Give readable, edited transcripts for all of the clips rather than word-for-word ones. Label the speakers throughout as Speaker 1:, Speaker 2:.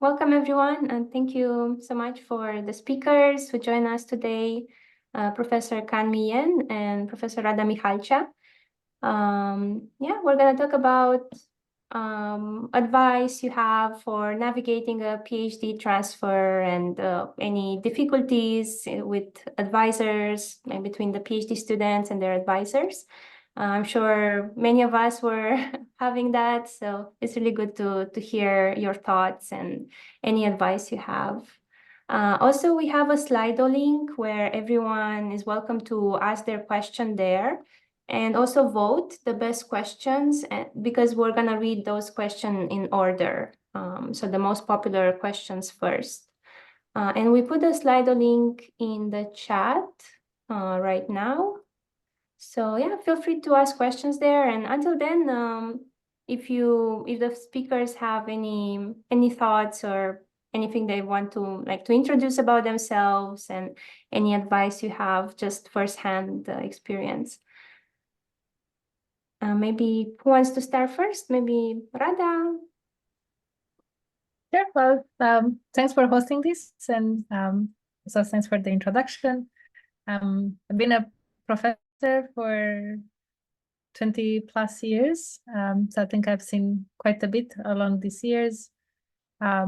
Speaker 1: Welcome everyone, and thank you so much for the speakers who join us today, Professor Can Yen and Professor Rada Mihalcea. We're going to talk about advice you have for navigating a PhD transfer and any difficulties with advisors and between the PhD students and their advisors. I'm sure many of us were having that, so it's really good to hear your thoughts and any advice you have. Also, we have a Slido link where everyone is welcome to ask their question there and also vote the best questions because we're going to read those questions in order. So the most popular questions first. And we put the Slido link in the chat right now. So yeah, feel free to ask questions there. And until then, if the speakers have any thoughts or anything they want to introduce about themselves and any advice you have, just firsthand experience. Maybe who wants to start first? Maybe Rada.
Speaker 2: Sure. Well, thanks for hosting this, and so thanks for the introduction. I've been a professor for 20 plus years, so I think I've seen quite a bit along these years. I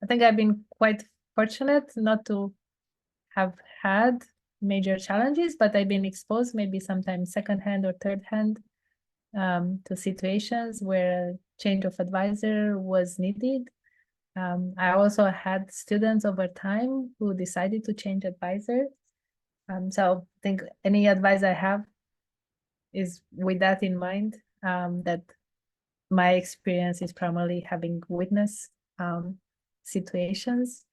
Speaker 2: think I've been quite fortunate not to have had major challenges, but I've been exposed maybe sometimes secondhand or thirdhand to situations where change of advisor was needed. I also had students over time who decided to change advisor. So I think any advice I have is with that in mind, that my experience is primarily having witnessed situations.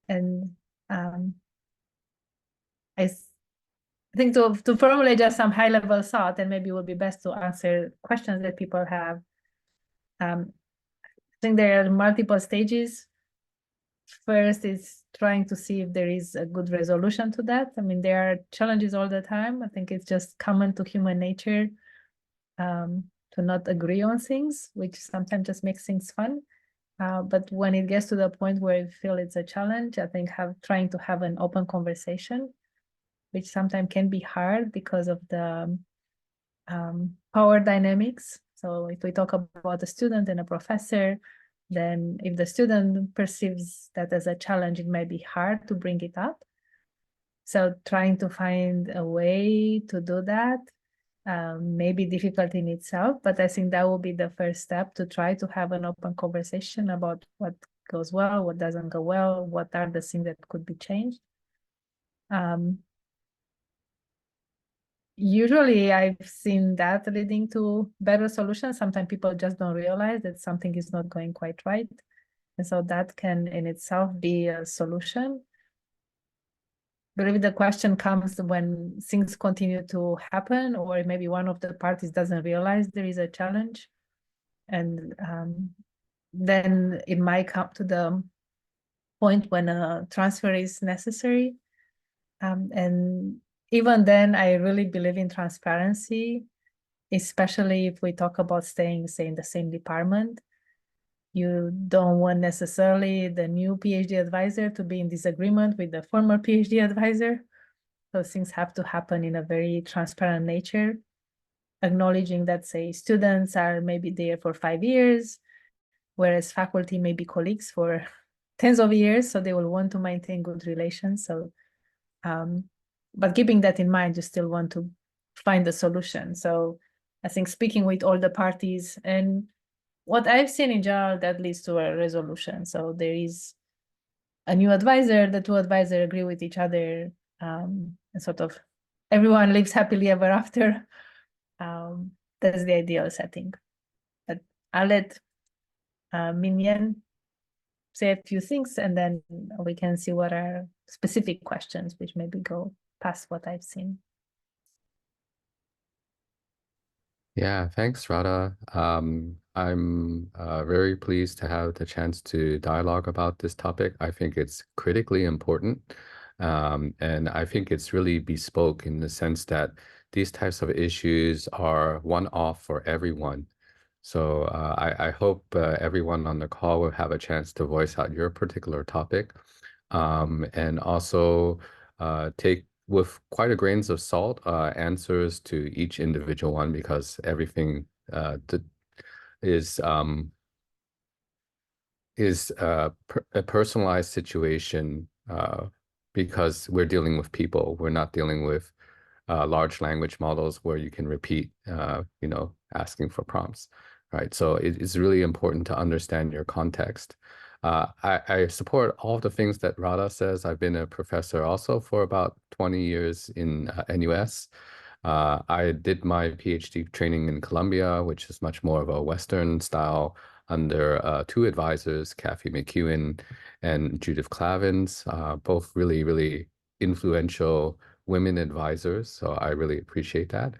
Speaker 2: And I think to formulate just some high-level thought, and maybe it would be best to answer questions that people have. I think there are multiple stages. First is trying to see if there is a good resolution to that. I mean, there are challenges all the time. I think it's just common to human nature to not agree on things, which sometimes just makes things fun. But when it gets to the point where you feel it's a challenge, I think trying to have an open conversation, which sometimes can be hard because of the power dynamics. So if we talk about a student and a professor, then if the student perceives that as a challenge, it may be hard to bring it up. So trying to find a way to do that may be difficult in itself, but I think that will be the first step, to try to have an open conversation about what goes well, what doesn't go well, what are the things that could be changed. Usually I've seen that leading to better solutions. Sometimes people just don't realize that something is not going quite right. And so that can in itself be a solution. But if the question comes when things continue to happen, or maybe one of the parties doesn't realize there is a challenge, and then it might come to the point when a transfer is necessary. And even then, I really believe in transparency, especially if we talk about staying, say, in the same department. You don't want necessarily the new PhD advisor to be in disagreement with the former PhD advisor. Those things have to happen in a very transparent nature, acknowledging that, say, students are maybe there for 5 years, whereas faculty may be colleagues for tens of years, so they will want to maintain good relations. So, but keeping that in mind, you still want to find a solution. So I think speaking with all the parties, and what I've seen in general, that leads to a resolution. So there is a new advisor, the two advisors agree with each other, and sort of everyone lives happily ever after. That's the ideal setting. But I'll let Minyan say a few things, and then we can see what are specific questions which maybe go past what I've seen.
Speaker 3: Yeah, thanks, Rada. I'm very pleased to have the chance to dialogue about this topic. I think it's critically important, and I think it's really bespoke in the sense that these types of issues are one-off for everyone. So I hope everyone on the call will have a chance to voice out your particular topic, and also take with quite a grains of salt answers to each individual one, because everything is a personalized situation, because we're dealing with people. We're not dealing with large language models where you can repeat, asking for prompts, right? So it's really important to understand your context. I support all of the things that Rada says. I've been a professor also for about 20 years in NUS. I did my PhD training in Columbia, which is much more of a Western style, under two advisors, Kathy McEwen and Judith Clavins, both really, really influential women advisors. So I really appreciate that.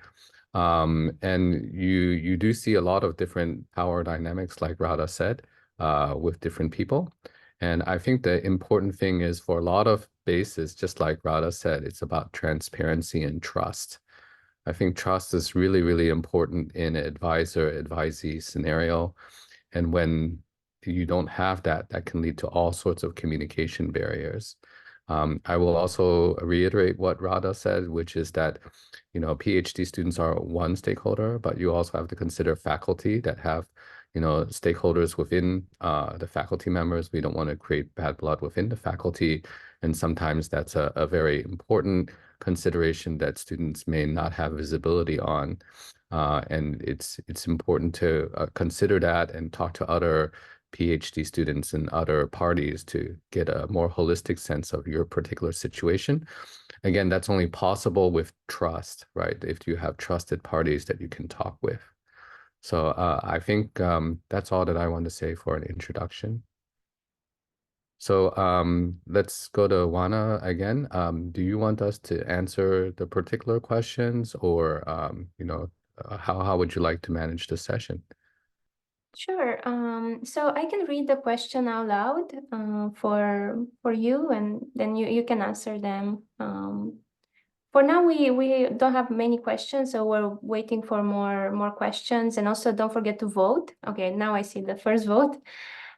Speaker 3: And you do see a lot of different power dynamics, like Rada said, with different people. And I think the important thing is, for a lot of bases, just like Rada said, it's about transparency and trust. I think trust is really, really important in an advisor-advisee scenario. And when you don't have that, that can lead to all sorts of communication barriers. I will also reiterate what Rada said, which is that, PhD students are one stakeholder, but you also have to consider faculty that have, stakeholders within the faculty members. We don't want to create bad blood within the faculty. And sometimes that's a very important consideration that students may not have visibility on. And it's important to consider that and talk to other PhD students and other parties to get a more holistic sense of your particular situation. Again, that's only possible with trust, right? If you have trusted parties that you can talk with. So I think that's all that I want to say for an introduction. So let's go to Oana again. Do you want us to answer the particular questions, or how would you like to manage the session?
Speaker 1: Sure. So I can read the question out loud for you, and then you can answer them. For now, we don't have many questions, so we're waiting for more questions. And also, don't forget to vote. Okay, now I see the first vote.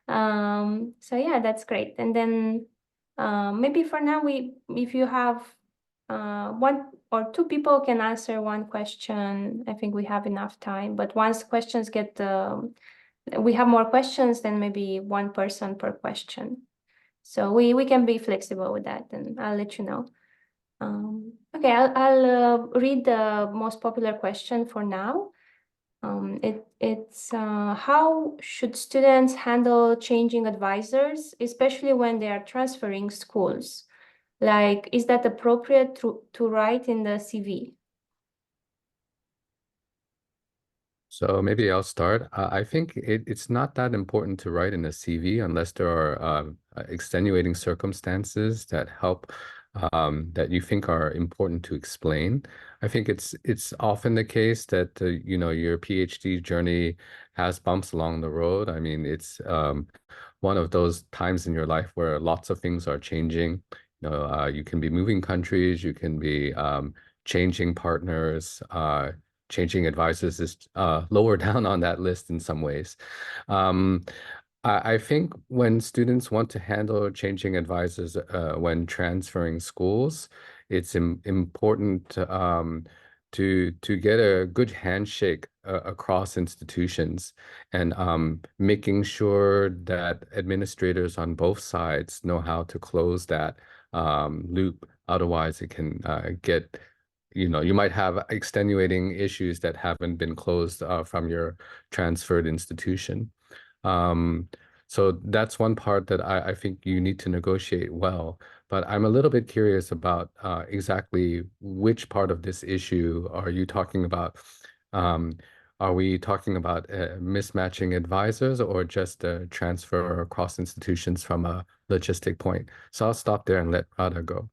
Speaker 1: So yeah, that's great. And then maybe for now, if you have one or two people can answer one question, I think we have enough time. But once questions get we have more questions, then maybe one person per question. So we can be flexible with that, and I'll let you know. Okay, I'll read the most popular question for now. It's how should students handle changing advisors, especially when they are transferring schools? Like, is that appropriate to write in the CV?
Speaker 3: So maybe I'll start. I think it's not that important to write in a CV unless there are extenuating circumstances that help, that you think are important to explain. I think it's often the case that your PhD journey has bumps along the road. I mean, it's one of those times in your life where lots of things are changing. You can be moving countries, you can be changing partners. Changing advisors is lower down on that list in some ways. I think when students want to handle changing advisors when transferring schools, it's important to get a good handshake across institutions, and making sure that administrators on both sides know how to close that loop. Otherwise, it can get you might have extenuating issues that haven't been closed from your transferred institution. So that's one part that I think you need to negotiate well. But I'm a little bit curious about exactly which part of this issue are you talking about? Are we talking about mismatching advisors, or just a transfer across institutions from a logistic point? So I'll stop there and let Rada go.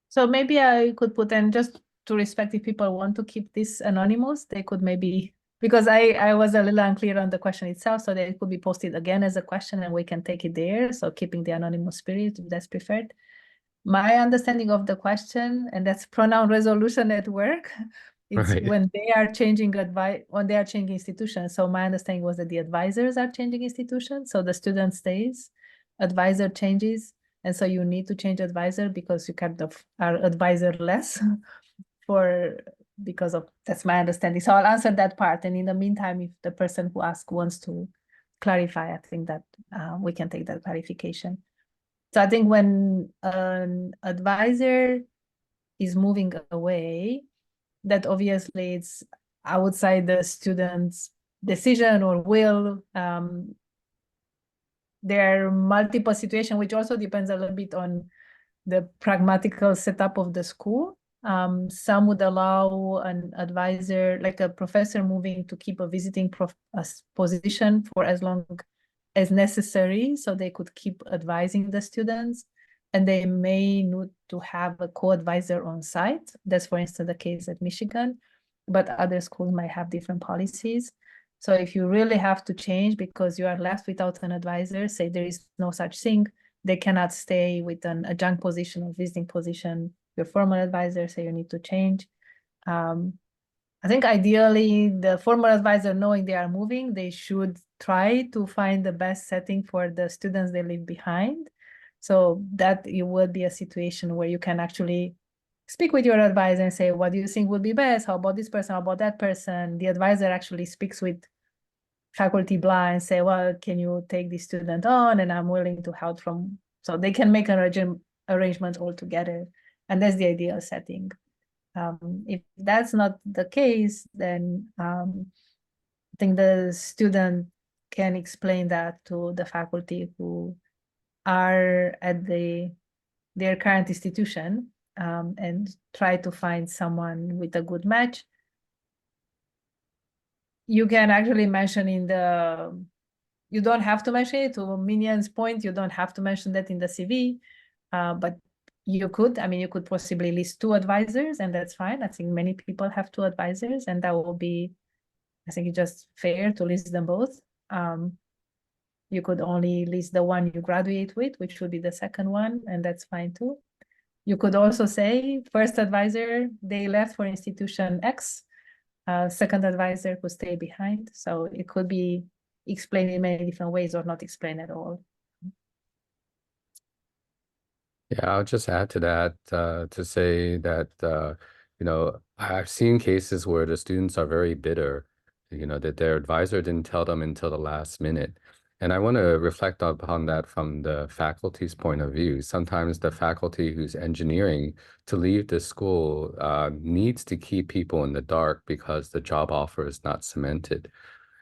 Speaker 2: So maybe I could put, and just to respect, if people want to keep this anonymous, they could maybe, because I was a little unclear on the question itself, so that it could be posted again as a question and we can take it there. So keeping the anonymous spirit, if that's preferred. My understanding of the question, and that's pronoun resolution at work, It's
Speaker 3: Right.
Speaker 2: when they are changing when they are changing institutions. So my understanding was that the advisors are changing institutions. So the student stays, advisor changes. And so you need to change advisor because you kind of are advisor less because of, that's my understanding. So I'll answer that part. And in the meantime, if the person who asked wants to clarify, I think that we can take that clarification. So I think when an advisor is moving away, that obviously it's outside the student's decision or will. There are multiple situations, which also depends a little bit on the pragmatical setup of the school. Some would allow an advisor, like a professor, moving to keep a visiting position for as long as necessary, so they could keep advising the students. And they may need to have a co-advisor on site. That's, for instance, the case at Michigan, but other schools might have different policies. So if you really have to change because you are left without an advisor, say there is no such thing, they cannot stay with an adjunct position or visiting position, your former advisor, say you need to change. I think ideally the former advisor, knowing they are moving, they should try to find the best setting for the students they leave behind. So that it would be a situation where you can actually speak with your advisor and say, what do you think would be best? How about this person? How about that person? The advisor actually speaks with faculty blah and say, well, can you take this student on? And I'm willing to help from, so they can make an arrangement all together. And that's the ideal setting. If that's not the case, then I think the student can explain that to the faculty who are at their current institution, and try to find someone with a good match. You can actually mention you don't have to mention it. To Minyan's point, you don't have to mention that in the CV, but you could. I mean, you could possibly list 2 advisors, and that's fine. I think many people have 2 advisors, and that will be, I think it's just fair to list them both. You could only list the one you graduate with, which would be the second one, and that's fine too. You could also say first advisor, they left for institution X, second advisor who stay behind. So it could be explained in many different ways or not explained at all.
Speaker 3: Yeah, I'll just add to that to say that, I've seen cases where the students are very bitter, that their advisor didn't tell them until the last minute. And I want to reflect upon that from the faculty's point of view. Sometimes the faculty who's engineering to leave the school needs to keep people in the dark because the job offer is not cemented.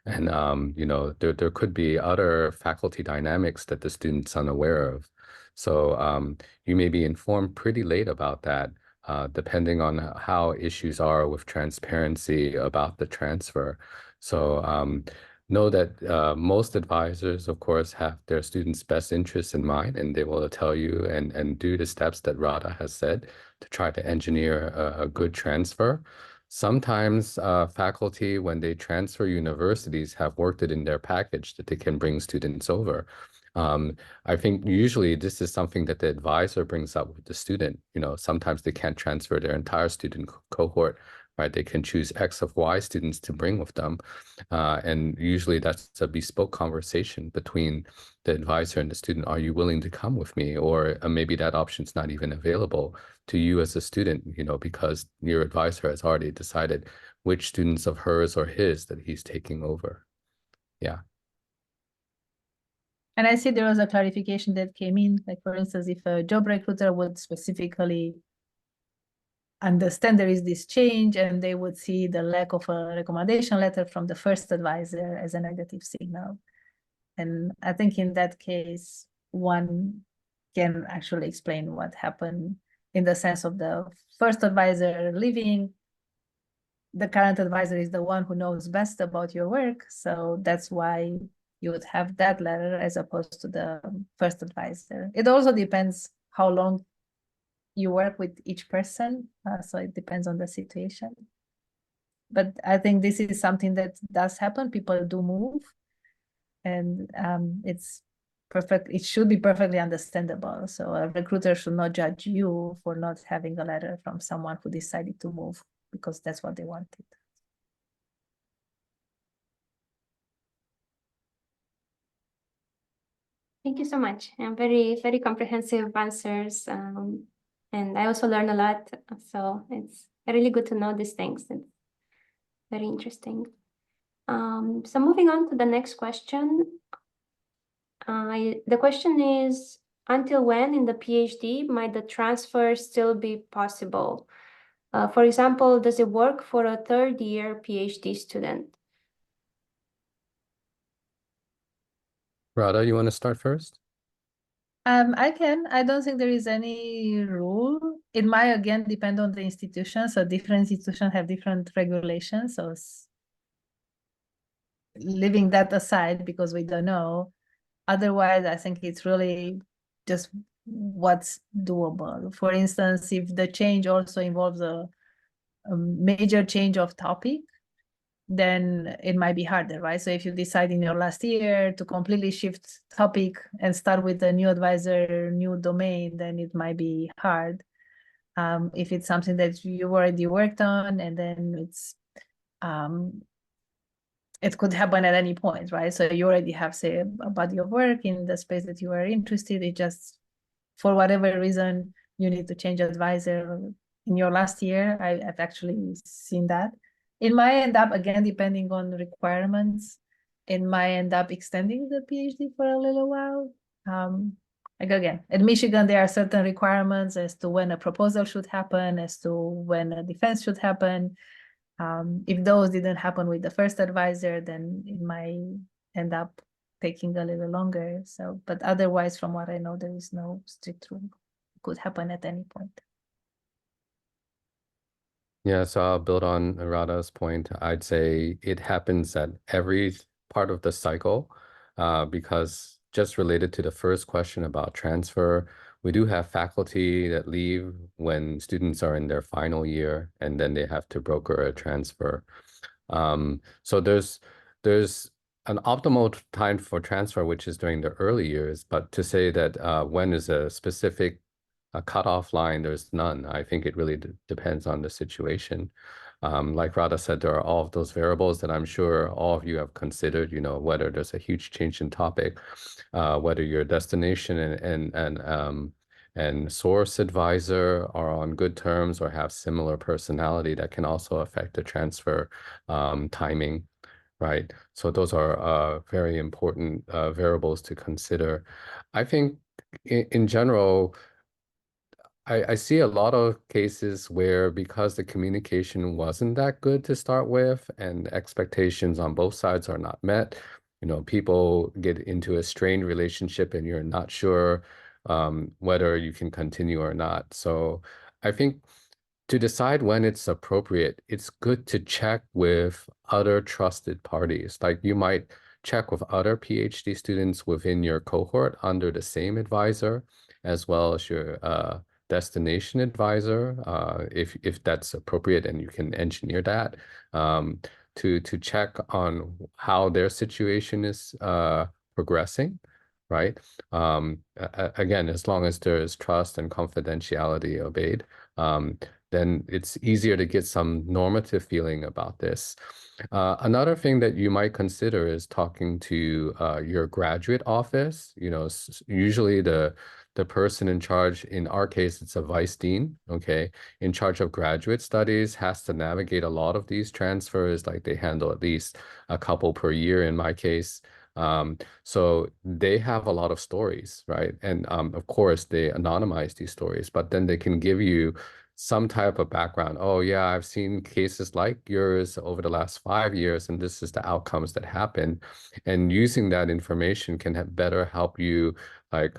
Speaker 3: And, there could be other faculty dynamics that the student's unaware of. So you may be informed pretty late about that, depending on how issues are with transparency about the transfer. So know that most advisors, of course, have their students' best interests in mind, and they will tell you and do the steps that Rada has said to try to engineer a good transfer. Sometimes faculty, when they transfer universities, have worked it in their package that they can bring students over. I think usually this is something that the advisor brings up with the student. Sometimes they can't transfer their entire student cohort, right? They can choose X of Y students to bring with them. And usually that's a bespoke conversation between the advisor and the student. Are you willing to come with me? Or maybe that option's not even available to you as a student, because your advisor has already decided which students of hers or his that he's taking over. Yeah.
Speaker 2: And I see there was a clarification that came in, like for instance, if a job recruiter would specifically understand there is this change and they would see the lack of a recommendation letter from the first advisor as a negative signal. And I think in that case, one can actually explain what happened in the sense of the first advisor leaving. The current advisor is the one who knows best about your work. So that's why you would have that letter as opposed to the first advisor. It also depends how long you work with each person. So it depends on the situation. But I think this is something that does happen. People do move. And it's perfect. It should be perfectly understandable. So a recruiter should not judge you for not having a letter from someone who decided to move. because that's what they wanted.
Speaker 1: Thank you so much. And very, very comprehensive answers. And I also learned a lot. So it's really good to know these things. It's very interesting. So moving on to the next question. The question is, until when in the PhD might the transfer still be possible? For example, does it work for a third-year PhD student?
Speaker 3: Rada, you want to start first?
Speaker 2: I can. I don't think there is any rule. It might again depend on the institution. So different institutions have different regulations. So leaving that aside because we don't know. Otherwise, I think it's really just what's doable. For instance, if the change also involves a major change of topic, then it might be harder, right? So if you decide in your last year to completely shift topic and start with a new advisor, new domain, then it might be hard. If it's something that you already worked on, and then it could happen at any point, right? So you already have, say, a body of work in the space that you are interested. It just, for whatever reason, you need to change advisor in your last year. I've actually seen that. It might end up, again, depending on requirements, it might end up extending the PhD for a little while. Like again, at Michigan, there are certain requirements as to when a proposal should happen, as to when a defense should happen. If those didn't happen with the first advisor, then it might end up taking a little longer. So, but otherwise, from what I know, there is no strict rule. It could happen at any point.
Speaker 3: Yeah, so I'll build on Rada's point. I'd say it happens at every part of the cycle, because just related to the first question about transfer, we do have faculty that leave when students are in their final year, and then they have to broker a transfer. So there's an optimal time for transfer, which is during the early years, but to say that when is a specific cutoff line, there's none. I think it really depends on the situation. Like Rada said, there are all of those variables that I'm sure all of you have considered, you know, whether there's a huge change in topic, whether your destination and source advisor are on good terms or have similar personality that can also affect the transfer timing, right? So those are very important variables to consider. I think in general, I see a lot of cases where because the communication wasn't that good to start with and expectations on both sides are not met, you know, people get into a strained relationship and you're not sure whether you can continue or not. So I think to decide when it's appropriate, it's good to check with other trusted parties. Like you might check with other PhD students within your cohort under the same advisor, as well as your destination advisor, if that's appropriate and you can engineer that, to check on how their situation is progressing, right? Again, as long as there is trust and confidentiality obeyed, then it's easier to get some normative feeling about this. Another thing that you might consider is talking to your graduate office. You know, usually the person in charge, in our case, it's a vice dean, okay, in charge of graduate studies, has to navigate a lot of these transfers. Like they handle at least a couple per year in my case. So they have a lot of stories, right? And of course, they anonymize these stories, but then they can give you some type of background. Oh, yeah, I've seen cases like yours over the last 5 years, and this is the outcomes that happen. And using that information can better help you like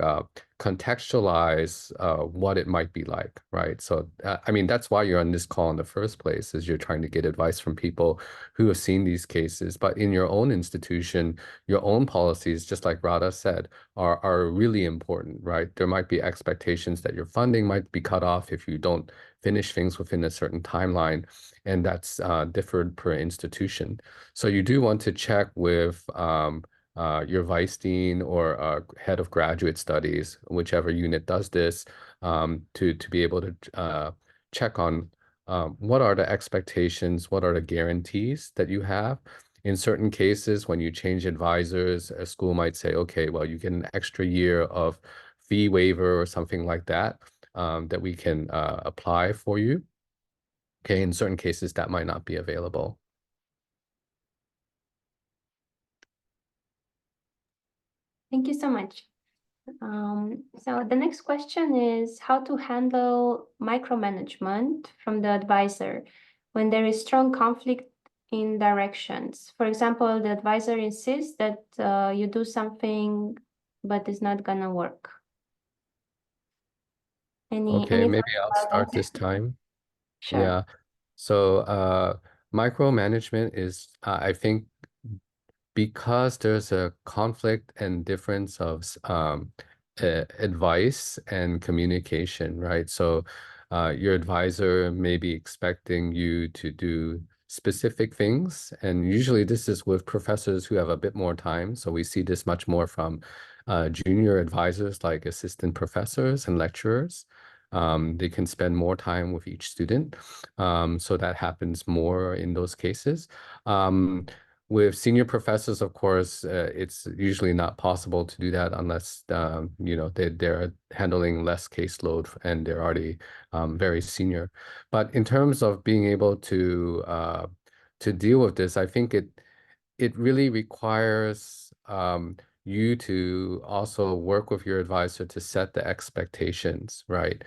Speaker 3: contextualize what it might be like, right? So, I mean, that's why you're on this call in the first place, is you're trying to get advice from people who have seen these cases. But in your own institution, your own policies, just like Rada said, are really important, right? There might be expectations that your funding might be cut off if you don't finish things within a certain timeline, and that's differed per institution. So you do want to check with your vice dean or head of graduate studies, whichever unit does this, to be able to check on what are the expectations, what are the guarantees that you have. In certain cases, when you change advisors, a school might say, okay, well, you get an extra year of fee waiver or something like that, that we can apply for you. Okay, in certain cases, that might not be available.
Speaker 1: Thank you so much. So the next question is how to handle micromanagement from the advisor when there is strong conflict in directions. For example, the advisor insists that you do something, but it's not gonna work.
Speaker 3: Okay,
Speaker 1: Any
Speaker 3: maybe
Speaker 1: thoughts
Speaker 3: I'll
Speaker 1: about
Speaker 3: start
Speaker 1: that?
Speaker 3: this time.
Speaker 1: Sure.
Speaker 3: Yeah. So micromanagement is, I think, because there's a conflict and difference of advice and communication, right? So your advisor may be expecting you to do specific things, and usually this is with professors who have a bit more time. So we see this much more from junior advisors like assistant professors and lecturers. They can spend more time with each student. So that happens more in those cases. With senior professors, of course, it's usually not possible to do that unless you know they're handling less caseload and they're already very senior. But in terms of being able to deal with this, I think it really requires you to also work with your advisor to set the expectations, right?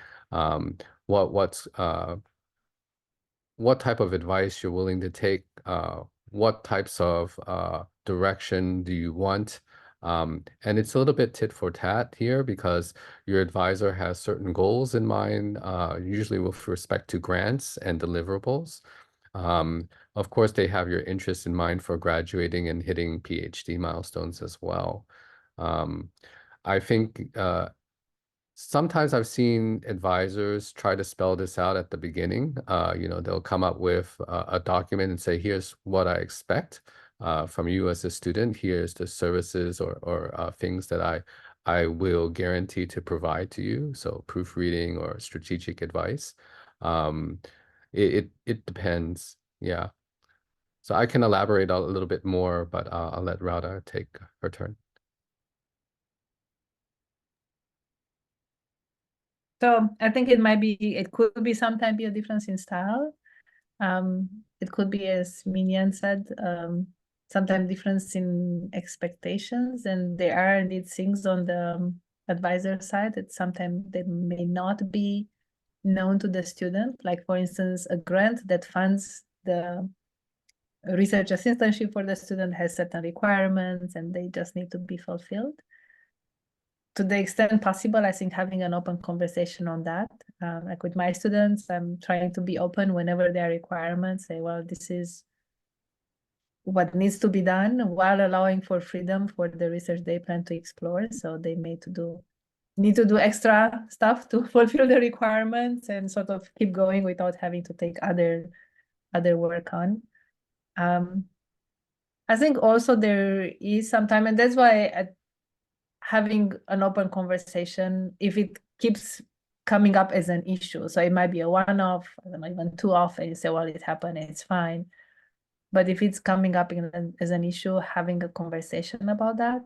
Speaker 3: What's what type of advice you're willing to take, what types of direction do you want? And it's a little bit tit for tat here because your advisor has certain goals in mind, usually with respect to grants and deliverables. Of course, they have your interest in mind for graduating and hitting PhD milestones as well. I think sometimes I've seen advisors try to spell this out at the beginning. You know, they'll come up with a document and say, here's what I expect from you as a student. Here's the services or things that I will guarantee to provide to you. So proofreading or strategic advice. Um, it depends. Yeah. So I can elaborate a little bit more, but I'll let Rada take her turn.
Speaker 2: So I think it could be sometimes be a difference in style. It could be, as Minian said, sometimes difference in expectations, and there are indeed things on the advisor side that sometimes they may not be known to the student. Like, for instance, a grant that funds the research assistantship for the student has certain requirements and they just need to be fulfilled. To the extent possible, I think having an open conversation on that, like with my students, I'm trying to be open whenever there are requirements, say, well, this is what needs to be done, while allowing for freedom for the research they plan to explore. So they need to do extra stuff to fulfill the requirements and sort of keep going without having to take other work on. I think also there is some time, and that's why having an open conversation, if it keeps coming up as an issue, so it might be a one-off, I don't know, even two-off, and you say, well, it happened, it's fine. But if it's coming up as an issue, having a conversation about that,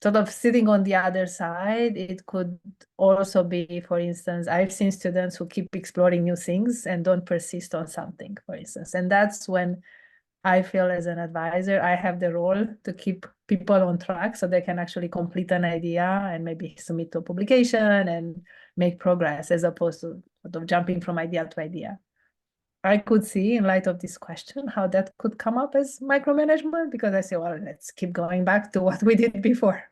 Speaker 2: sort of sitting on the other side, it could also be, for instance, I've seen students who keep exploring new things and don't persist on something, for instance. And that's when I feel, as an advisor, I have the role to keep people on track so they can actually complete an idea and maybe submit to a publication and make progress, as opposed to sort of jumping from idea to idea. I could see, in light of this question, how that could come up as micromanagement, because I say, well, let's keep going back to what we did before.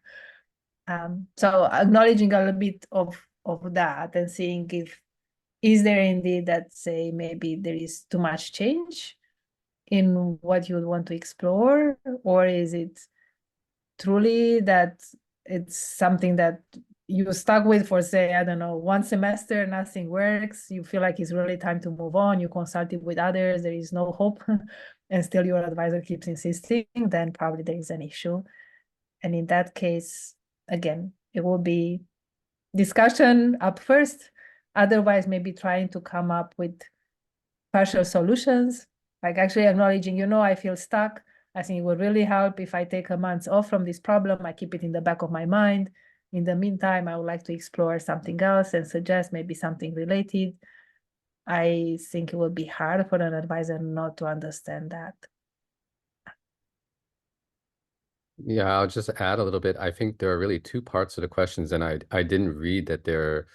Speaker 2: So acknowledging a little bit of that and seeing if is there indeed that, say, maybe there is too much change in what you want to explore, or is it truly that it's something that you stuck with for, say, I don't know, one semester, nothing works, you feel like it's really time to move on, you consulted with others, there is no hope, and still your advisor keeps insisting, then probably there is an issue. And in that case, again, it will be discussion up first, Otherwise, maybe trying to come up with partial solutions, like actually acknowledging, I feel stuck. I think it would really help if I take a month off from this problem. I keep it in the back of my mind. In the meantime, I would like to explore something else and suggest maybe something related. I think it would be hard for an advisor not to understand that.
Speaker 3: Yeah, I'll just add a little bit. I think there are really two parts of the questions, and I didn't read that they're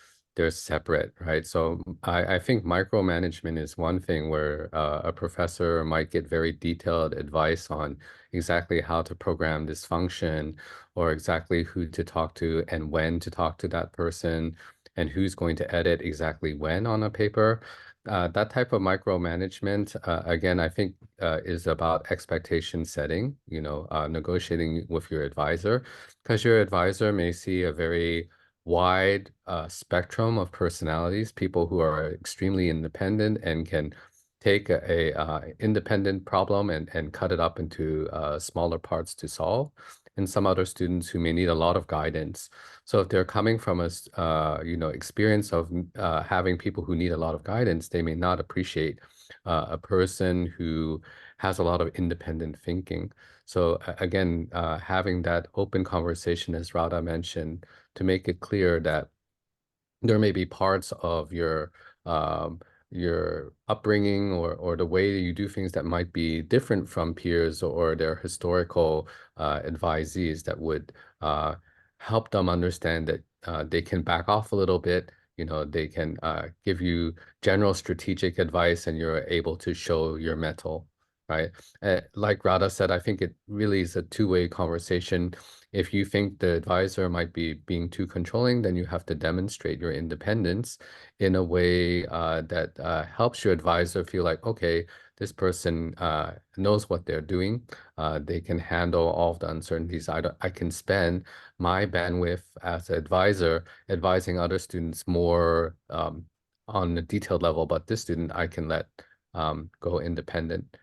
Speaker 3: separate, right? So I think micromanagement is one thing where a professor might get very detailed advice on exactly how to program this function, or exactly who to talk to and when to talk to that person, and who's going to edit exactly when on a paper. That type of micromanagement, again, I think is about expectation setting, negotiating with your advisor, because your advisor may see a very wide spectrum of personalities, people who are extremely independent and can take a independent problem and cut it up into smaller parts to solve, and some other students who may need a lot of guidance. So if they're coming from a experience of having people who need a lot of guidance, they may not appreciate a person who has a lot of independent thinking. So again, having that open conversation, as Rada mentioned, to make it clear that there may be parts of your upbringing or the way you do things that might be different from peers or their historical advisees that would help them understand that they can back off a little bit. They can give you general strategic advice, and you're able to show your mettle, right? Like Rada said, I think it really is a two-way conversation. If you think the advisor might be being too controlling, then you have to demonstrate your independence in a way that helps your advisor feel like, okay, this person knows what they're doing. They can handle all of the uncertainties. I can spend my bandwidth as an advisor advising other students more on a detailed level, but this student I can let go independent.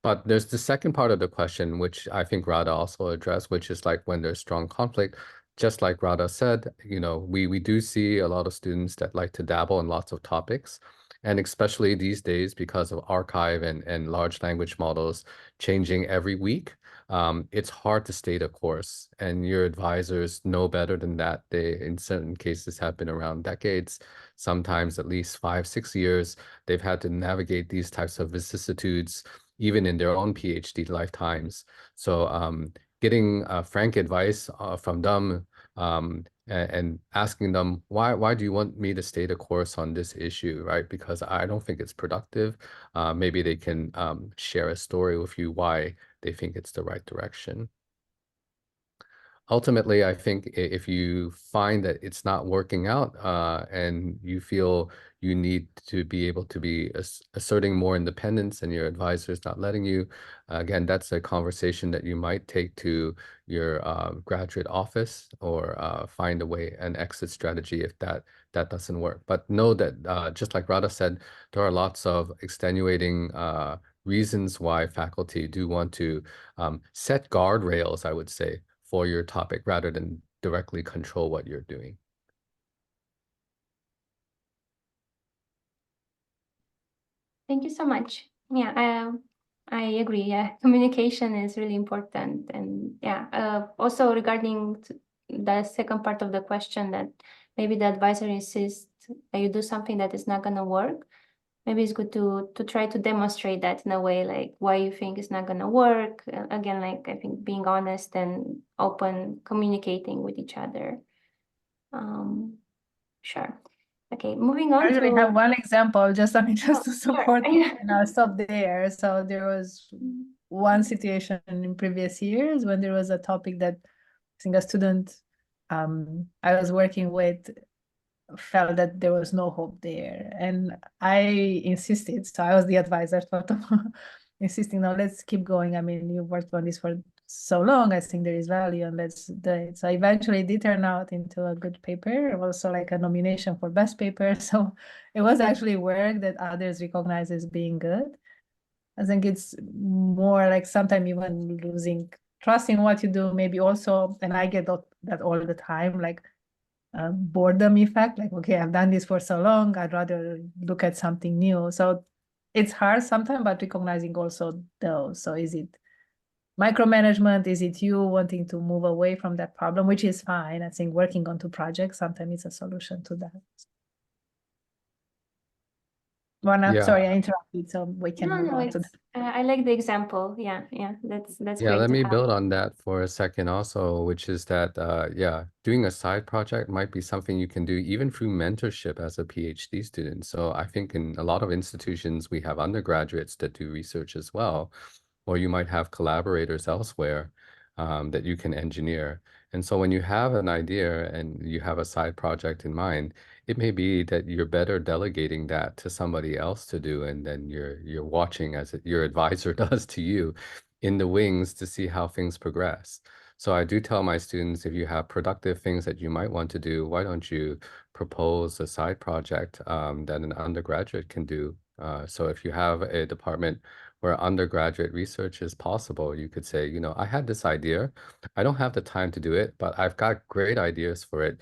Speaker 3: But there's the second part of the question, which I think Rada also addressed, which is like when there's strong conflict. Just like Rada said, we do see a lot of students that like to dabble in lots of topics. And especially these days, because of archive and large language models changing every week, it's hard to stay the course. And your advisors know better than that. They, in certain cases, have been around decades, sometimes at least 5-6 years. They've had to navigate these types of vicissitudes even in their own PhD lifetimes. So getting frank advice from them and asking them, why do you want me to stay the course on this issue, right? Because I don't think it's productive. Maybe they can share a story with you why they think it's the right direction. Ultimately, I think if you find that it's not working out and you feel you need to be able to be asserting more independence and your advisor is not letting you, again, that's a conversation that you might take to your graduate office or find a way, an exit strategy if that doesn't work. But know that just like Rada said, there are lots of extenuating reasons why faculty do want to set guardrails, I would say, for your topic rather than directly control what you're doing.
Speaker 1: Thank you so much. Yeah, I agree. Yeah, communication is really important. And yeah, also regarding the second part of the question, that maybe the advisor insists that you do something that is not going to work. Maybe it's good to try to demonstrate that in a way, like why you think it's not going to work. Again, like I think being honest and open, communicating with each other. Sure. Okay, moving on
Speaker 2: I really have one example, just just to support,
Speaker 1: sure.
Speaker 2: and I'll stop there. So there was one situation in previous years when there was a topic that I think a student I was working with felt that there was no hope there, and I insisted. So I was the advisor, sort of insisting, no, let's keep going. I mean, you worked on this for so long. I think there is value, and let's do it. So eventually, it did turn out into a good paper. It was also like a nomination for best paper. So it was actually work that others recognize as being good. I think it's more like sometimes even losing trust in what you do. Maybe also, and I get that all the time, like boredom effect, like, okay, I've done this for so long, I'd rather look at something new. So it's hard sometimes, but recognizing also those. So is it micromanagement? Is it you wanting to move away from that problem, which is fine. I think working on two projects sometimes is a solution to that. Oana,
Speaker 3: Yeah.
Speaker 2: sorry, I interrupted, so we can move on to that.
Speaker 1: I like the example. Yeah, that's
Speaker 3: Yeah,
Speaker 1: great
Speaker 3: let
Speaker 1: to
Speaker 3: me
Speaker 1: have.
Speaker 3: build on that for a second also, which is that, yeah, doing a side project might be something you can do even through mentorship as a PhD student. So I think in a lot of institutions, we have undergraduates that do research as well, or you might have collaborators elsewhere that you can engineer. And so when you have an idea and you have a side project in mind, it may be that you're better delegating that to somebody else to do, and then you're watching as your advisor does to you in the wings to see how things progress. So I do tell my students, if you have productive things that you might want to do, why don't you propose a side project that an undergraduate can do? So if you have a department where undergraduate research is possible, you could say, you know, I had this idea. I don't have the time to do it, but I've got great ideas for it.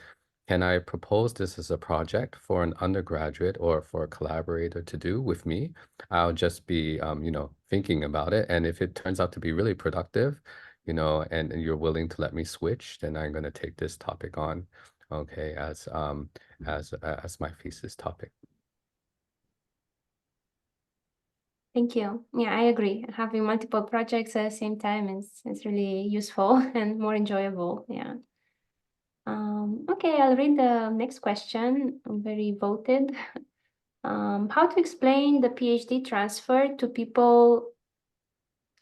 Speaker 3: Can I propose this as a project for an undergraduate or for a collaborator to do with me? I'll just be, you know, thinking about it. And if it turns out to be really productive, you know, and you're willing to let me switch, then I'm going to take this topic on, okay, as my thesis topic.
Speaker 1: Thank you. Yeah, I agree. Having multiple projects at the same time is really useful and more enjoyable. Yeah. Okay, I'll read the next question. Very voted. How to explain the PhD transfer to people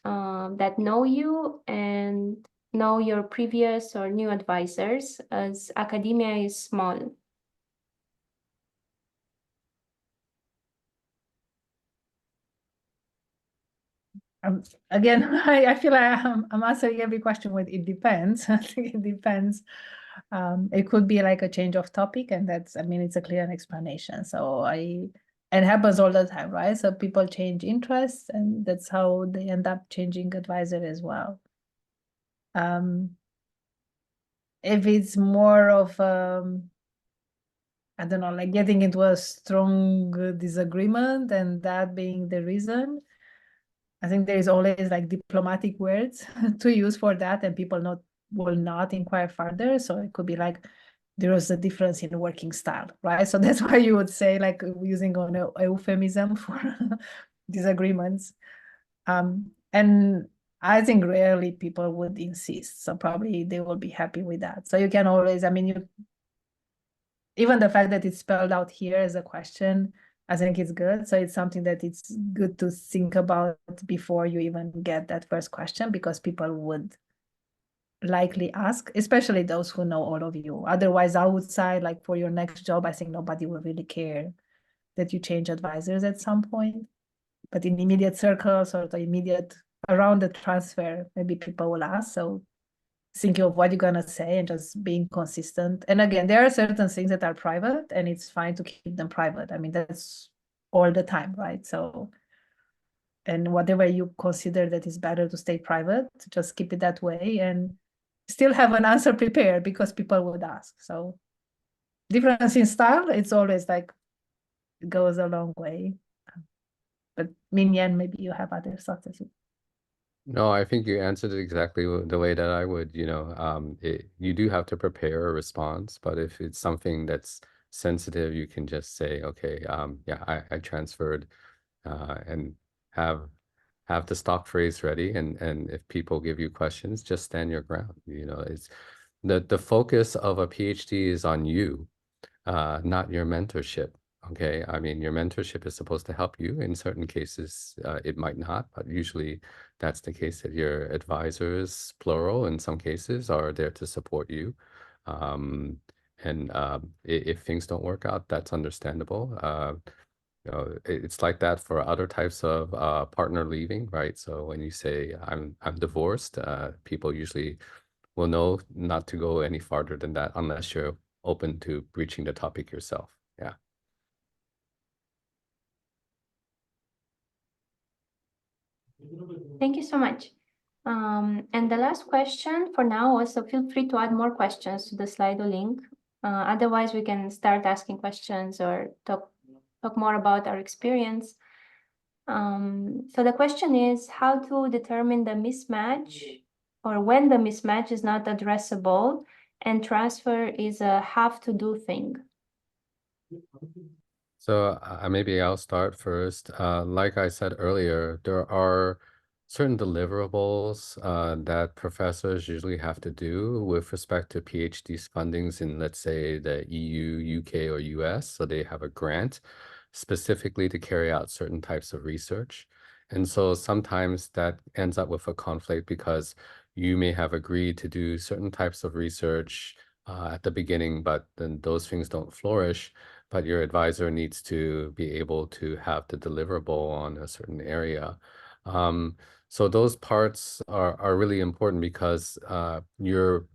Speaker 1: that know you and know your previous or new advisors, as academia is small?
Speaker 2: Again, I feel like I'm answering every question with it depends. I think it depends. It could be like a change of topic, and that's, I mean, it's a clear explanation. So it happens all the time, right? So people change interests, and that's how they end up changing advisor as well. If it's more of I don't know, like getting into a strong disagreement and that being the reason, I think there is always like diplomatic words to use for that, and people will not inquire further. So it could be like there was a difference in working style, right? So that's why you would say, like, using on a euphemism for disagreements. And I think rarely people would insist. So probably they will be happy with that. So you can always, I mean, even the fact that it's spelled out here as a question, I think it's good. So it's something that it's good to think about before you even get that first question, because people would likely ask, especially those who know all of you. Otherwise, outside, like for your next job, I think nobody will really care that you change advisors at some point. But in immediate circles or the immediate around the transfer, maybe people will ask. So thinking of what you're gonna say and just being consistent. And again, there are certain things that are private, and it's fine to keep them private. I mean, that's all the time, right? So, and whatever you consider that is better to stay private, just keep it that way and still have an answer prepared, because people would ask. So difference in style, it's always like, it goes a long way. But Minyan, maybe you have other thoughts as well.
Speaker 3: No, I think you answered it exactly the way that I would, you know, you do have to prepare a response, but if it's something that's sensitive, you can just say, okay, yeah, I transferred, and have the stock phrase ready, and if people give you questions, just stand your ground. You know, it's the focus of a PhD is on you, not your mentorship. Okay, I mean, your mentorship is supposed to help you. In certain cases, it might not, but usually that's the case, that your advisors, plural in some cases, are there to support you. And if things don't work out, that's understandable. You know, it's like that for other types of partner leaving, right? So when you say I'm divorced, people usually will know not to go any farther than that unless you're open to breaching the topic yourself. Yeah.
Speaker 1: Thank you so much. And the last question for now, also feel free to add more questions to the Slido link. Otherwise, we can start asking questions or talk more about our experience. So the question is how to determine the mismatch, or when the mismatch is not addressable and transfer is a have-to-do thing.
Speaker 3: So maybe I'll start first. Like I said earlier, there are certain deliverables that professors usually have to do with respect to PhD fundings in, let's say, the EU, UK, or US. So they have a grant specifically to carry out certain types of research. And so sometimes that ends up with a conflict because you may have agreed to do certain types of research at the beginning, but then those things don't flourish. But your advisor needs to be able to have the deliverable on a certain area. So those parts are really important because your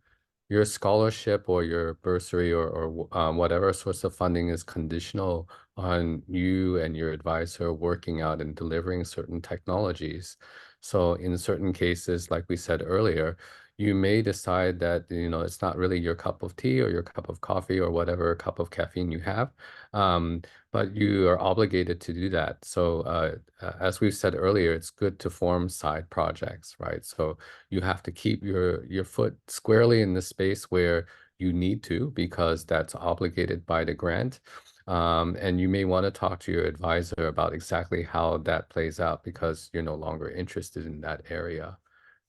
Speaker 3: scholarship or your bursary or whatever source of funding is conditional on you and your advisor working out and delivering certain technologies. So in certain cases, like we said earlier, you may decide that, it's not really your cup of tea or your cup of coffee or whatever cup of caffeine you have, but you are obligated to do that. So as we've said earlier, it's good to form side projects, right? So you have to keep your foot squarely in the space where you need to, because that's obligated by the grant. And you may want to talk to your advisor about exactly how that plays out because you're no longer interested in that area.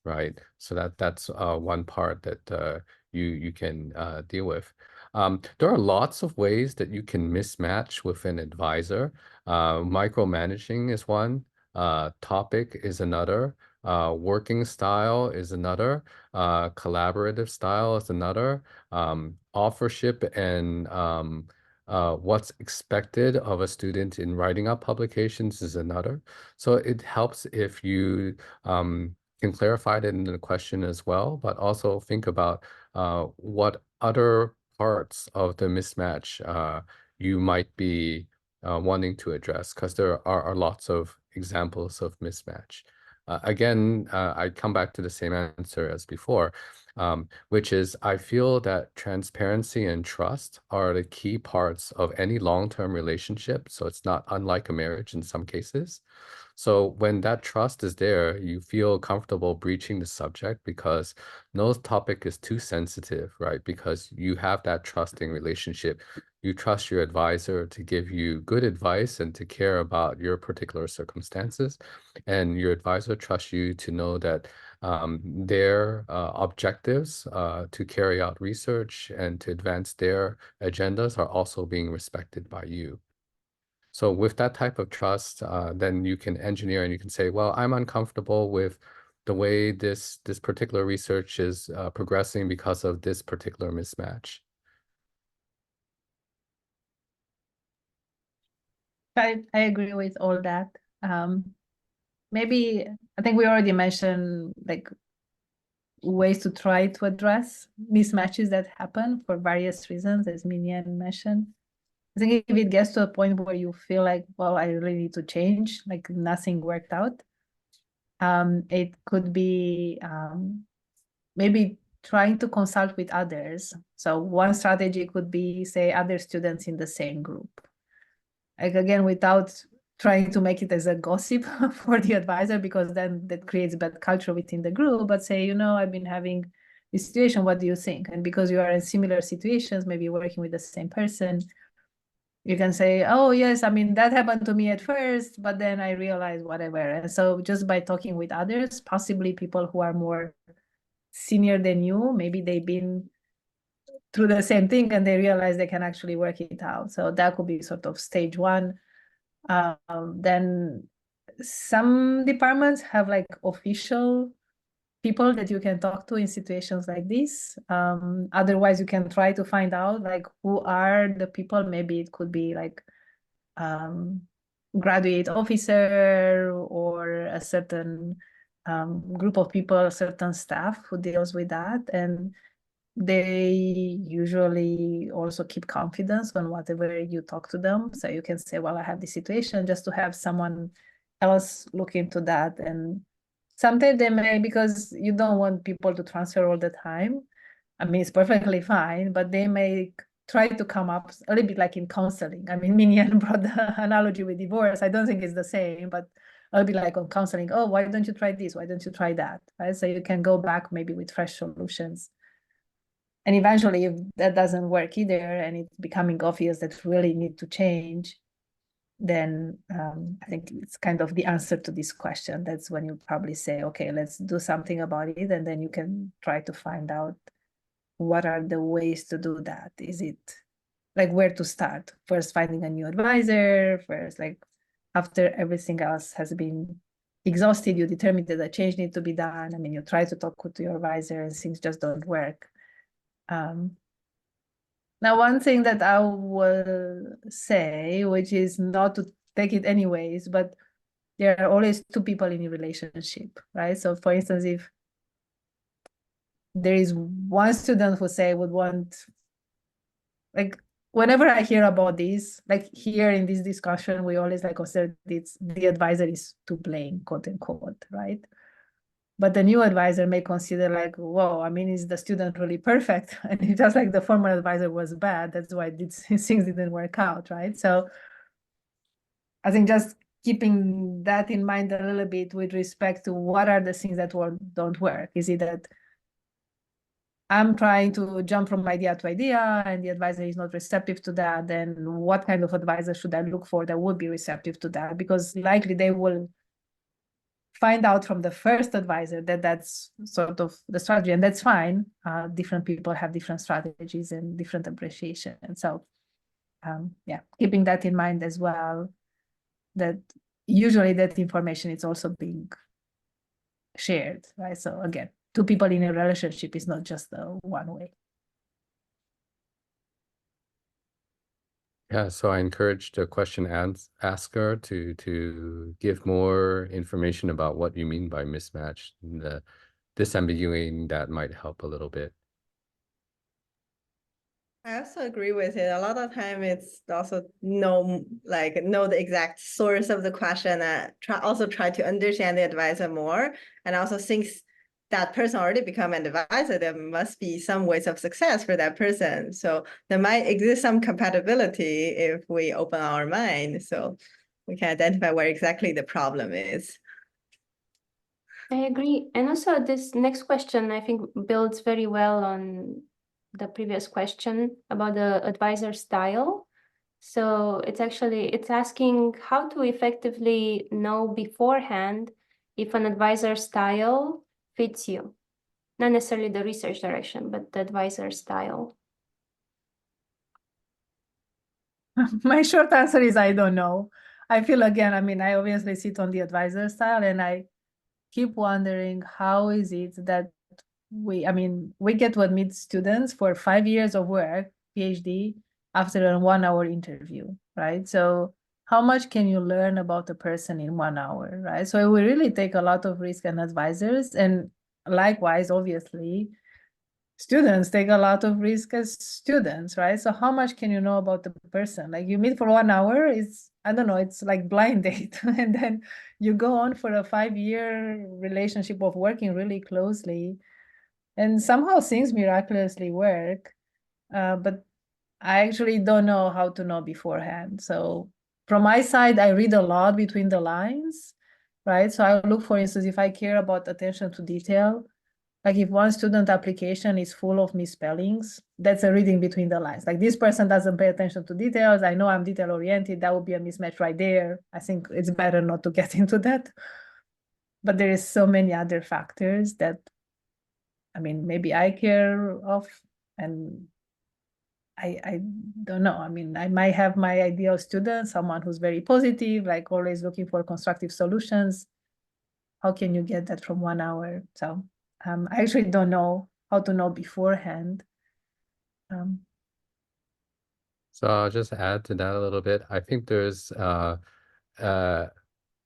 Speaker 3: Right. So that's one part that you can deal with. There are lots of ways that you can mismatch with an advisor. Micromanaging is one. Topic is another. Working style is another. Collaborative style is another. Authorship and what's expected of a student in writing up publications is another. So it helps if you can clarify it in the question as well, but also think about what other parts of the mismatch you might be wanting to address, because there are lots of examples of mismatch. Again, I come back to the same answer as before, which is I feel that transparency and trust are the key parts of any long-term relationship. So it's not unlike a marriage in some cases. So when that trust is there, you feel comfortable breaching the subject because no topic is too sensitive, right? Because you have that trusting relationship. You trust your advisor to give you good advice and to care about your particular circumstances. And your advisor trusts you to know that their objectives to carry out research and to advance their agendas are also being respected by you. So with that type of trust, then you can engineer and you can say, well, I'm uncomfortable with the way this particular research is progressing because of this particular mismatch.
Speaker 2: I agree with all that. Maybe I think we already mentioned like ways to try to address mismatches that happen for various reasons, as Minian mentioned. I think if it gets to a point where you feel like, well, I really need to change, like nothing worked out, it could be maybe trying to consult with others. So one strategy could be, say, other students in the same group. Like again, without trying to make it as a gossip for the advisor, because then that creates bad culture within the group, but say, I've been having this situation, what do you think? And because you are in similar situations, maybe working with the same person, you can say, oh, yes, I mean, that happened to me at first, but then I realized whatever. And so just by talking with others, possibly people who are more senior than you, maybe they've been through the same thing and they realize they can actually work it out. So that could be sort of stage one. Then some departments have like official people that you can talk to in situations like this. Otherwise, you can try to find out like who are the people. Maybe it could be like graduate officer or a certain group of people, a certain staff who deals with that. And they usually also keep confidence on whatever you talk to them. So you can say, well, I have this situation, just to have someone else look into that. And sometimes they may, because you don't want people to transfer all the time. I mean, it's perfectly fine, but they may try to come up a little bit like in counseling. I mean, Minian brought the analogy with divorce. I don't think it's the same, but a little bit like on counseling. Oh, why don't you try this? Why don't you try that? Right? So you can go back maybe with fresh solutions. And eventually, if that doesn't work either, and it's becoming obvious that really need to change, then I think it's kind of the answer to this question. That's when you probably say, okay, let's do something about it. And then you can try to find out what are the ways to do that. Is it like where to start? First, finding a new advisor, first, like after everything else has been exhausted, you determine that a change needs to be done. I mean, you try to talk to your advisor and things just don't work. Now, one thing that I will say, which is not to take it anyways, but there are always two people in a relationship, right? So for instance, if there is one student who say would want, like whenever I hear about this, like here in this discussion, we always like consider it's the advisor is to blame, quote unquote, right? But the new advisor may consider like, whoa, I mean, is the student really perfect? And it's just like the former advisor was bad. That's why things didn't work out, right? So I think just keeping that in mind a little bit with respect to what are the things that don't work. Is it that I'm trying to jump from idea to idea and the advisor is not receptive to that? Then what kind of advisor should I look for that would be receptive to that? Because likely they will find out from the first advisor that that's sort of the strategy, and that's fine. Different people have different strategies and different appreciation. And so, yeah, keeping that in mind as well, that usually that information is also being shared, right? So again, two people in a relationship is not just one way.
Speaker 3: Yeah, so I encourage the question asker to give more information about what you mean by mismatch. Disambiguating that might help a little bit.
Speaker 4: I also agree with it. A lot of time it's also know the exact source of the question and try to understand the advisor more. And also since that person already become an advisor, there must be some ways of success for that person. So there might exist some compatibility if we open our mind. So we can identify where exactly the problem is.
Speaker 1: I agree. And also this next question, I think, builds very well on the previous question about the advisor style. So it's asking how to effectively know beforehand if an advisor style fits you. Not necessarily the research direction, but the advisor style.
Speaker 2: My short answer is I don't know. I feel again, I mean, I obviously sit on the advisor style and I keep wondering how is it that we get to admit students for 5 years of work, PhD, after a 1 hour interview, right? So how much can you learn about a person in 1 hour, right? So we really take a lot of risk and advisors, and likewise, obviously, students take a lot of risk as students, right? So how much can you know about the person? Like you meet for 1 hour, I don't know, it's like blind date. And then you go on for a 5-year relationship of working really closely. And somehow things miraculously work. But I actually don't know how to know beforehand. So from my side, I read a lot between the lines, right? So I look, for instance, if I care about attention to detail, like if one student application is full of misspellings, that's a reading between the lines. Like this person doesn't pay attention to details. I know I'm detail oriented. That would be a mismatch right there. I think it's better not to get into that. But there is so many other factors that, I mean, maybe I care of, and I don't know. I mean, I might have my ideal student, someone who's very positive, like always looking for constructive solutions. How can you get that from 1 hour? So I actually don't know how to know beforehand.
Speaker 3: So I'll just add to that a little bit. I think there's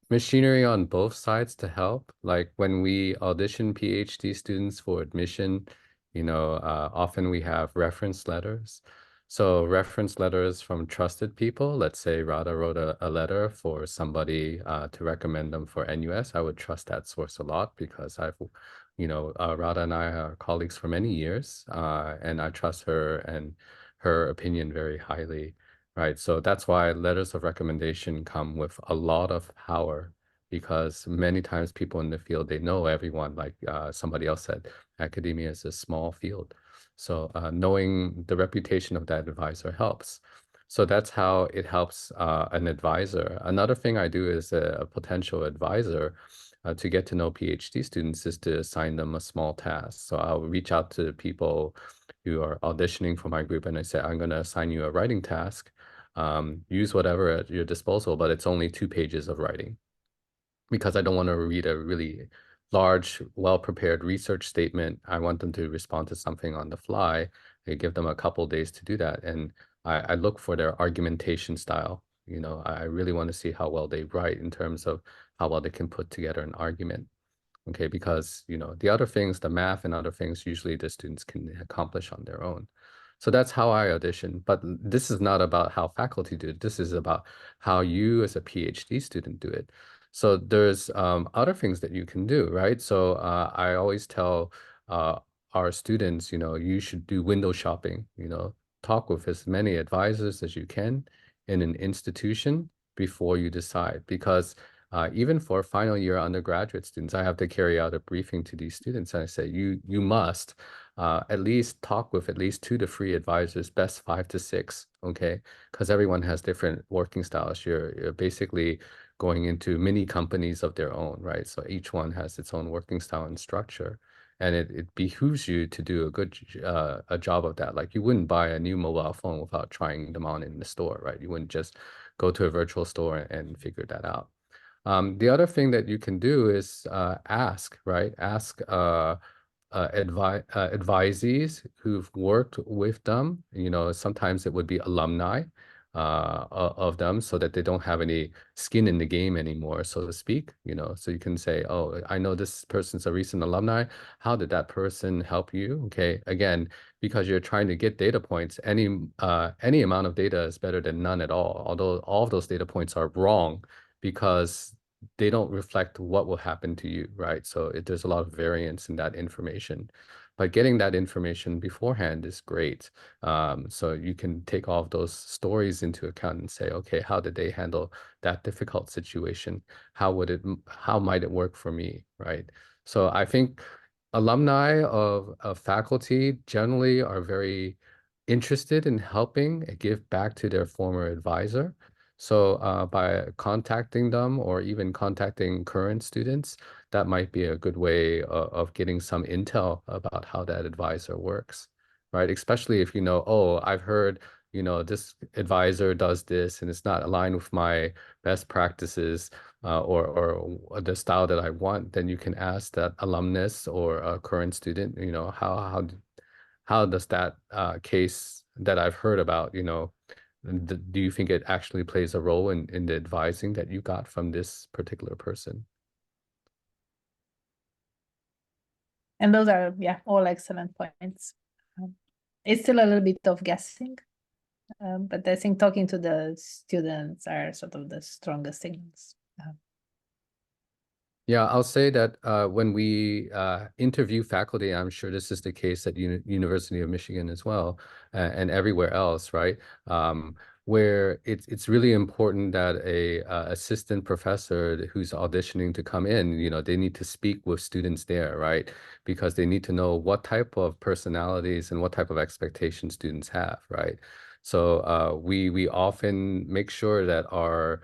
Speaker 3: machinery on both sides to help. Like when we audition PhD students for admission, often we have reference letters. So reference letters from trusted people. Let's say Rada wrote a letter for somebody to recommend them for NUS. I would trust that source a lot because Rada and I are colleagues for many years, and I trust her and her opinion very highly, right? So that's why letters of recommendation come with a lot of power, because many times people in the field, they know everyone, like somebody else said, academia is a small field. So knowing the reputation of that advisor helps. So that's how it helps an advisor. Another thing I do as a potential advisor to get to know PhD students is to assign them a small task. So I'll reach out to people who are auditioning for my group and I say, I'm going to assign you a writing task. Use whatever at your disposal, but it's only 2 pages of writing, because I don't want to read a really large, well-prepared research statement. I want them to respond to something on the fly. I give them a couple days to do that. And I look for their argumentation style. You know, I really want to see how well they write in terms of how well they can put together an argument. Okay, because, you know, the other things, the math and other things, usually the students can accomplish on their own. So that's how I audition. But this is not about how faculty do it. This is about how you as a PhD student do it. So there's other things that you can do, right? So I always tell our students, you know, you should do window shopping, you know, talk with as many advisors as you can in an institution before you decide. Because even for final year undergraduate students, I have to carry out a briefing to these students. And I say, you must at least talk with at least 2 to 3 advisors, best 5 to 6, okay? Because everyone has different working styles. You're basically going into mini companies of their own, right? So each one has its own working style and structure. And it behooves you to do a good a job of that. Like you wouldn't buy a new mobile phone without trying them on in the store, right? You wouldn't just go to a virtual store and figure that out. The other thing that you can do is ask, right? Ask advisees who've worked with them. You know, sometimes it would be alumni of them, so that they don't have any skin in the game anymore, so to speak. You know, so you can say, oh, I know this person's a recent alumni. How did that person help you? Okay, again, because you're trying to get data points, any amount of data is better than none at all, although all of those data points are wrong because they don't reflect what will happen to you, right? So there's a lot of variance in that information. But getting that information beforehand is great. So you can take all of those stories into account and say, okay, how did they handle that difficult situation? How might it work for me, right? So I think alumni of faculty generally are very interested in helping and give back to their former advisor. So by contacting them or even contacting current students, that might be a good way of getting some intel about how that advisor works, right? Especially if you know, oh, I've heard, you know, this advisor does this and it's not aligned with my best practices or the style that I want, then you can ask that alumnus or a current student, you know, how does that case that I've heard about, you know, do you think it actually plays a role in the advising that you got from this particular person?
Speaker 2: And those are, yeah, all excellent points. It's still a little bit of guessing, but I think talking to the students are sort of the strongest signals.
Speaker 3: Yeah, I'll say that when we interview faculty, I'm sure this is the case at University of Michigan as well, and everywhere else, right? Where it's really important that a assistant professor who's auditioning to come in, you know, they need to speak with students there, right? Because they need to know what type of personalities and what type of expectations students have, right? So we often make sure that our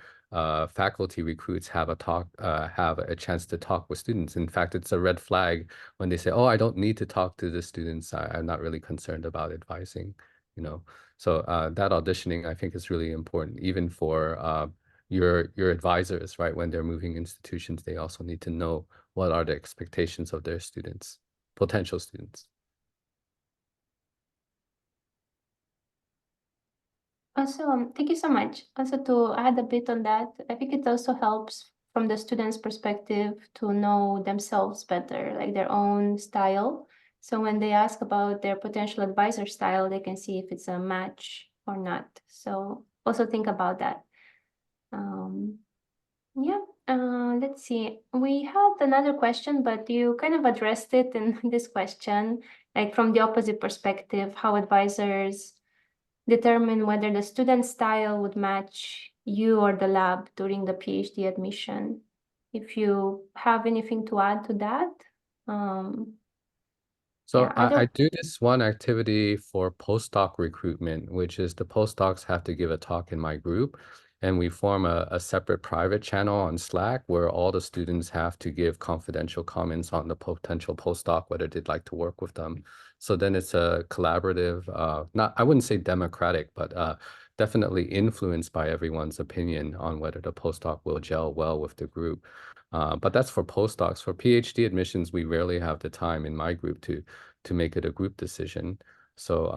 Speaker 3: faculty recruits have a chance to talk with students. In fact, it's a red flag when they say, "Oh, I don't need to talk to the students. I'm not really concerned about advising," you know. So that auditioning, I think, is really important, even for your advisors, right? When they're moving institutions, they also need to know what are the expectations of their students, potential students.
Speaker 1: Also, thank you so much. Also, to add a bit on that, I think it also helps from the student's perspective to know themselves better, like their own style. So when they ask about their potential advisor style, they can see if it's a match or not. So also think about that. Yeah, let's see. We had another question, but you kind of addressed it in this question, like from the opposite perspective, how advisors determine whether the student style would match you or the lab during the PhD admission. If you have anything to add to that.
Speaker 3: So
Speaker 1: Yeah,
Speaker 3: I do this one activity for postdoc recruitment, which is the postdocs have to give a talk in my group, and we form a separate private channel on Slack where all the students have to give confidential comments on the potential postdoc, whether they'd like to work with them. So then it's a collaborative, I wouldn't say democratic, but definitely influenced by everyone's opinion on whether the postdoc will gel well with the group. But that's for postdocs. For PhD admissions, we rarely have the time in my group to make it a group decision. So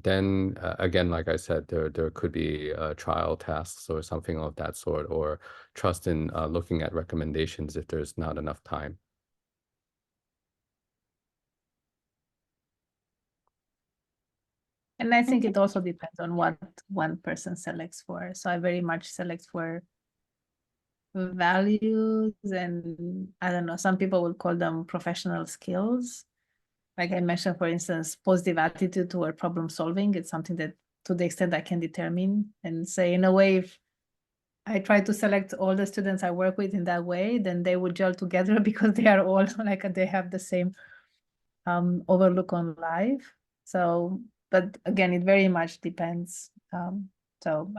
Speaker 3: then again, like I said, there could be trial tasks or something of that sort, or trust in looking at recommendations if there's not enough time.
Speaker 2: And I think it also depends on what one person selects for. So I very much select for values, and I don't know, some people would call them professional skills. Like I mentioned, for instance, positive attitude toward problem solving. It's something that to the extent I can determine and say, in a way, if I try to select all the students I work with in that way, then they would gel together because they are all like they have the same overlook on life. So, but again, it very much depends. So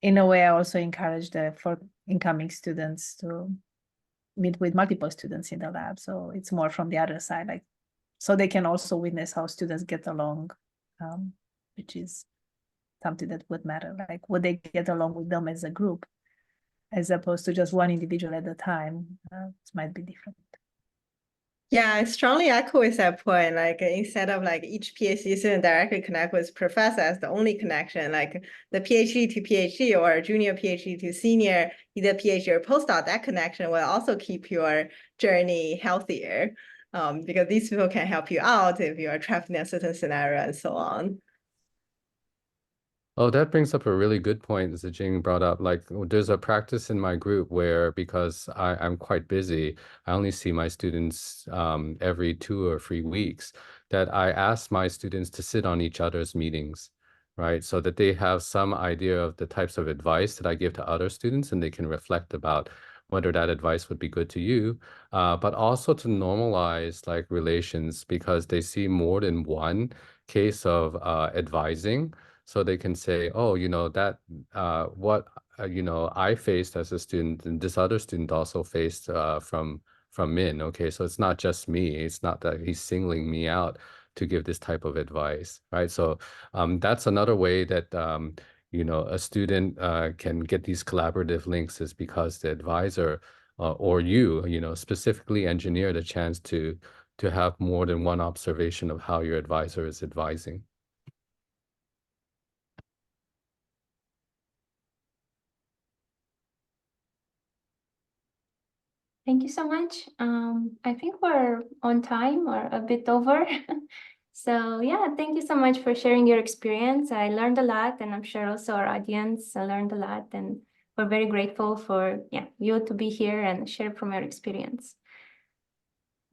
Speaker 2: in a way, I also encourage for incoming students to meet with multiple students in the lab. So it's more from the other side, like, so they can also witness how students get along, which is something that would matter. Like, would they get along with them as a group, as opposed to just one individual at a time? It might be different.
Speaker 4: Yeah, I strongly echo with that point. Like instead of like each PhD student directly connect with professor as the only connection, like the PhD to PhD or junior PhD to senior, either PhD or postdoc, that connection will also keep your journey healthier. Because these people can help you out if you are trapped in a certain scenario and so on.
Speaker 3: Oh, that brings up a really good point Zhijing brought up. Like, there's a practice in my group where, because I'm quite busy, I only see my students every 2 or 3 weeks, that I ask my students to sit on each other's meetings, right? So that they have some idea of the types of advice that I give to other students, and they can reflect about whether that advice would be good to you, but also to normalize like relations, because they see more than one case of advising. So they can say, oh, that what I faced as a student, and this other student also faced from Min. Okay, so it's not just me. It's not that he's singling me out to give this type of advice, right? So that's another way that a student can get these collaborative links, is because the advisor or you specifically engineered a chance to have more than one observation of how your advisor is advising.
Speaker 1: Thank you so much. I think we're on time or a bit over. So yeah, thank you so much for sharing your experience. I learned a lot, and I'm sure also our audience learned a lot, and we're very grateful for you to be here and share from your experience.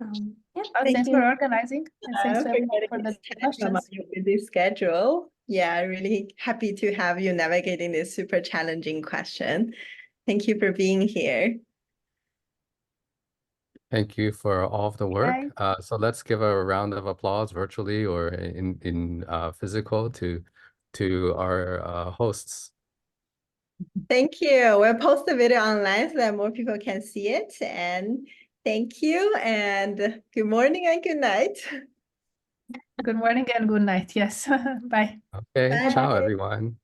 Speaker 1: Yeah,
Speaker 2: Thanks for organizing, and thanks
Speaker 4: for
Speaker 2: everyone
Speaker 4: getting
Speaker 2: for the
Speaker 4: this time
Speaker 2: questions.
Speaker 4: on your busy schedule. Yeah, really happy to have you navigating this super challenging question. Thank you for being here.
Speaker 3: Thank you for all of the work. So let's give a round of applause virtually or in physical to our hosts.
Speaker 4: Thank you. We'll post the video online so that more people can see it. And thank you, and good morning and good night.
Speaker 2: Good morning and good night. Yes. Bye.
Speaker 3: Okay,
Speaker 4: Bye.
Speaker 3: ciao everyone.